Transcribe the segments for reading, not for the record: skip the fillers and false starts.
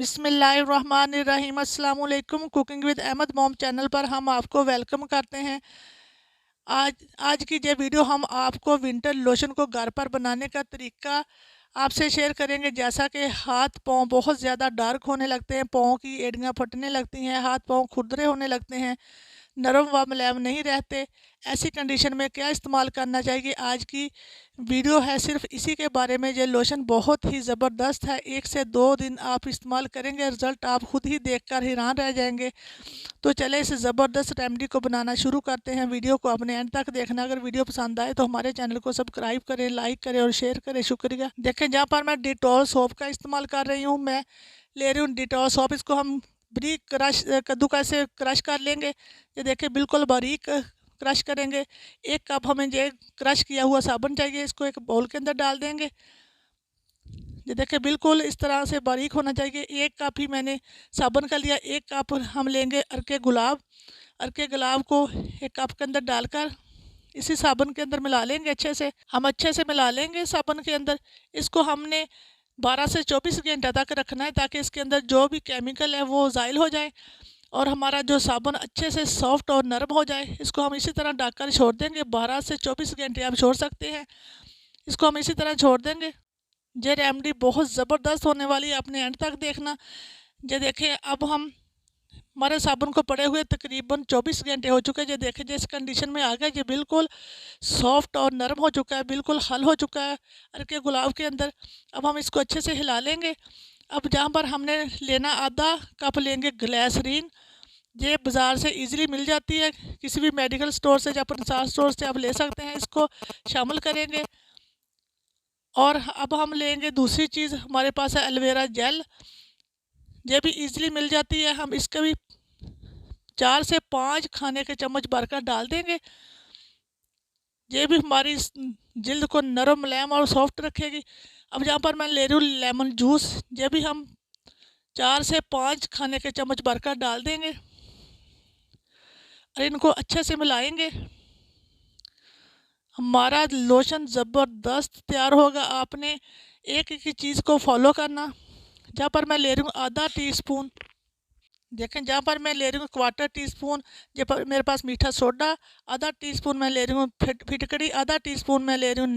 बिस्मिल्लाहिर्रहमानिर्रहीम। अस्सलाम वालेकुम। Cooking with Ahmed mom channel पर हम आपको वेलकम करते हैं। आज आज की ये वीडियो हम आपको विंटर लोशन को घर पर बनाने का तरीका आपसे शेयर करेंगे। जैसा कि हाथ पाँव बहुत ज़्यादा डार्क होने लगते हैं, पाँव की एड़ियाँ फटने लगती हैं, हाथ पाँव खुरदरे होने लगते हैं, नरम व मुलायम नहीं रहते, ऐसी कंडीशन में क्या इस्तेमाल करना चाहिए, आज की वीडियो है सिर्फ इसी के बारे में। ये लोशन बहुत ही ज़बरदस्त है, 1 से 2 दिन आप इस्तेमाल करेंगे, रिज़ल्ट आप खुद ही देखकर हैरान रह जाएंगे। तो चले इस ज़बरदस्त रेमेडी को बनाना शुरू करते हैं। वीडियो को अपने एंड तक देखना। अगर वीडियो पसंद आए तो हमारे चैनल को सब्सक्राइब करें, लाइक करें और शेयर करें। शुक्रिया। देखें, जहाँ पर मैं डिटॉल सोप का इस्तेमाल कर रही हूँ, मैं ले रही हूँ डिटॉल सोप। इसको हम बारीक कद्दूकस से क्रश कर लेंगे। ये देखिए, बिल्कुल बारीक क्रश करेंगे। 1 कप हमें ये क्रश किया हुआ साबुन चाहिए, इसको एक बाउल के अंदर डाल देंगे। ये देखिए, बिल्कुल इस तरह से बारीक होना चाहिए। 1 कप ही मैंने साबुन का लिया। 1 कप हम लेंगे अरके गुलाब। अरके गुलाब को 1 कप के अंदर डालकर इसी साबुन के अंदर मिला लेंगे। अच्छे से मिला लेंगे साबुन के अंदर। इसको हमने 12 से 24 घंटे तक रखना है, ताकि इसके अंदर जो भी केमिकल है वो ज़ाइल हो जाए और हमारा जो साबुन अच्छे से सॉफ्ट और नरम हो जाए। इसको हम इसी तरह ढक कर छोड़ देंगे। 12 से 24 घंटे आप छोड़ सकते हैं। इसको हम इसी तरह छोड़ देंगे। ये रेमेडी बहुत ज़बरदस्त होने वाली है, अपने एंड तक देखना। ये देखें, अब हम हमारे साबुन को पड़े हुए तकरीबन 24 घंटे हो चुके हैं। ये देखें, जिस कंडीशन में आ गया, ये बिल्कुल सॉफ्ट और नरम हो चुका है, बिल्कुल हल हो चुका है अरके गुलाब के अंदर। अब हम इसको अच्छे से हिला लेंगे। अब जहाँ पर हमने लेना, आधा कप लेंगे ग्लिसरीन। ये बाज़ार से इजीली मिल जाती है, किसी भी मेडिकल स्टोर से या प्रसाद स्टोर से आप ले सकते हैं। इसको शामिल करेंगे। और अब हम लेंगे दूसरी चीज़, हमारे पास है एलोवेरा जेल। ये भी इजीली मिल जाती है। हम इसका भी 4 से 5 खाने के चम्मच भरकर डाल देंगे। ये भी हमारी जिल्द को नरम, मुलायम और सॉफ्ट रखेगी। अब जहाँ पर मैं ले रही हूँ लेमन जूस, ये भी हम 4 से 5 खाने के चम्मच भरकर डाल देंगे और इनको अच्छे से मिलाएंगे। हमारा लोशन ज़बरदस्त तैयार होगा। आपने एक एक चीज़ को फॉलो करना। जहाँ पर मैं ले रही हूँ आधा टीस्पून, देखें, जहाँ पर मैं ले रही हूँ 1/4 टीस्पून, जहाँ पर मेरे पास मीठा सोडा, आधा टीस्पून मैं ले रही हूँ फिटकड़ी, आधा टीस्पून मैं ले रही हूँ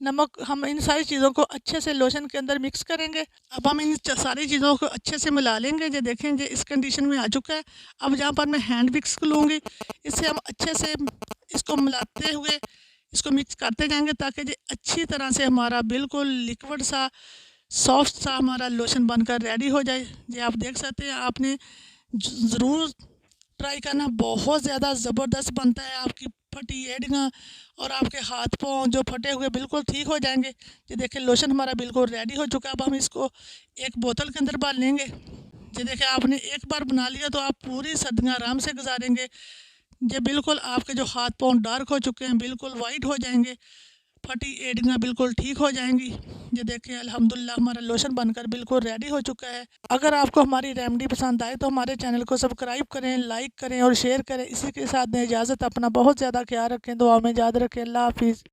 नमक। हम इन सारी चीज़ों को अच्छे से लोशन के अंदर मिक्स करेंगे। अब हम इन सारी चीज़ों को अच्छे से मिला लेंगे। ये देखें, ये इस कंडीशन में आ चुका है। अब जहाँ पर मैं हैंड विक्स लूँगी, इससे हम अच्छे से इसको मिलाते हुए इसको मिक्स करते जाएंगे, ताकि ये अच्छी तरह से हमारा बिल्कुल लिक्विड सा, सॉफ्ट सा हमारा लोशन बनकर रेडी हो जाए। ये आप देख सकते हैं। आपने ज़रूर ट्राई करना, बहुत ज़्यादा ज़बरदस्त बनता है। आपकी फटी एड़ियाँ और आपके हाथ पाँव जो फटे हुए बिल्कुल ठीक हो जाएंगे। ये देखिए, लोशन हमारा बिल्कुल रेडी हो चुका है। अब हम इसको एक बोतल के अंदर डाल लेंगे। ये देखिए, आपने एक बार बना लिया तो आप पूरी सर्दियाँ आराम से गुजारेंगे। ये बिल्कुल आपके जो हाथ पाँव डार्क हो चुके हैं बिल्कुल वाइट हो जाएंगे, फटी एड़ियाँ बिल्कुल ठीक हो जाएंगी। ये देखें, अल्हम्दुलिल्लाह हमारा लोशन बनकर बिल्कुल रेडी हो चुका है। अगर आपको हमारी रेमेडी पसंद आए तो हमारे चैनल को सब्सक्राइब करें, लाइक करें और शेयर करें। इसी के साथ दें इजाज़त। अपना बहुत ज़्यादा ख्याल रखें, दुआ में याद रखें। अल्लाह हाफिज़।